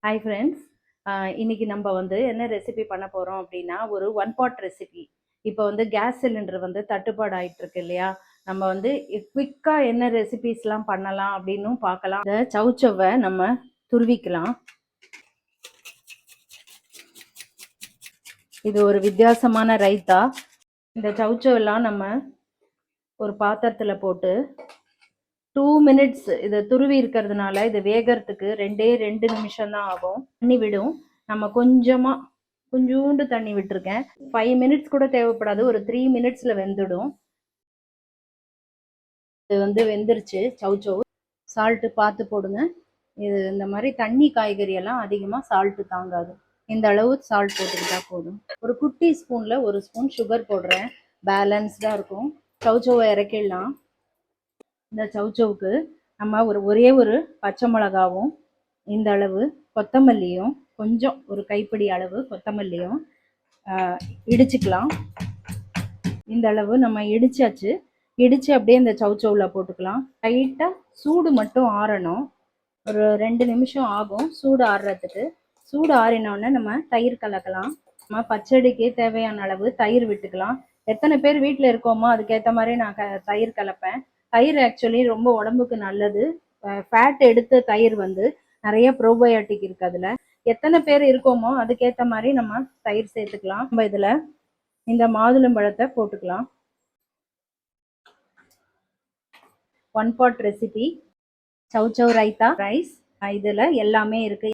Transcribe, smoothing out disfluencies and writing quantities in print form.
Hi friends. இன்னைக்கு நம்ம வந்து என்ன ரெசிபி பண்ண போகிறோம் அப்படின்னா ஒரு ஒன் பாட் ரெசிபி. இப்போ வந்து கேஸ் சிலிண்டர் வந்து தட்டுப்பாடு ஆயிட்டு இருக்கு இல்லையா? நம்ம வந்து குவிக்காக என்ன ரெசிபிஸ்லாம் பண்ணலாம் அப்படின்னும் பார்க்கலாம். இந்த சவுச்சவை நம்ம துருவிக்கலாம். இது ஒரு வித்தியாசமான ரைத்தா. இந்த சவுச்சவெல்லாம் நம்ம ஒரு பாத்திரத்தில் போட்டு 2 மினிட்ஸ் இதை துருவி இருக்கிறதுனால இது வேகிறதுக்கு 2 நிமிஷம் தான் ஆகும். தண்ணி விடும். நம்ம கொஞ்சோண்டு தண்ணி விட்டுருக்கேன். 5 மினிட்ஸ் கூட தேவைப்படாது, ஒரு 3 மினிட்ஸில் வெந்துடும். இது வந்து வெந்துருச்சு சவுச்சவு. சால்ட்டு பார்த்து போடுங்க. இது இந்த மாதிரி தண்ணி காய்கறி எல்லாம் அதிகமாக சால்ட்டு தாங்காது. இந்த அளவு சால்ட் போட்டுக்கிட்டா போதும். ஒரு குட்டி ஸ்பூனில் 1 ஸ்பூன் சுகர் போடுறேன், பேலன்ஸ்டாக இருக்கும். சவுச்சவை இறக்கிடலாம். இந்த சவுச்சவுக்கு நம்ம ஒரே ஒரு பச்சை மிளகாவும் இந்த அளவு கொத்தமல்லியும் கொஞ்சம் ஒரு கைப்பிடி அளவு கொத்தமல்லியும் இடிச்சுக்கலாம். இந்த அளவு நம்ம இடிச்சாச்சு. இடித்து அப்படியே இந்த சவுச்சவுல போட்டுக்கலாம். லைட்டாக சூடு மட்டும் ஆறணும். ஒரு 2 நிமிஷம் ஆகும் சூடு ஆறுறதுக்கு. சூடு ஆறினோடனே நம்ம தயிர் கலக்கலாம். நம்ம பச்சடிக்கு தேவையான அளவு தயிர் விட்டுக்கலாம். எத்தனை பேர் வீட்டில் இருக்கோமோ அதுக்கேற்ற மாதிரி நான் தயிர் கலப்பேன். தயிர் ஆக்சுவலி ரொம்ப உடம்புக்கு நல்லது. ஃபேட் எடுத்த தயிர் வந்து நிறைய ப்ரோபயோட்டிக் இருக்கு அதில். எத்தனை பேர் இருக்கோமோ அதுக்கேற்ற மாதிரி நம்ம தயிர் சேர்த்துக்கலாம். நம்ம இதில் இந்த மாதுளம்பழத்தை போட்டுக்கலாம். One pot recipe chow chow raita rice. இதில் எல்லாமே இருக்குது.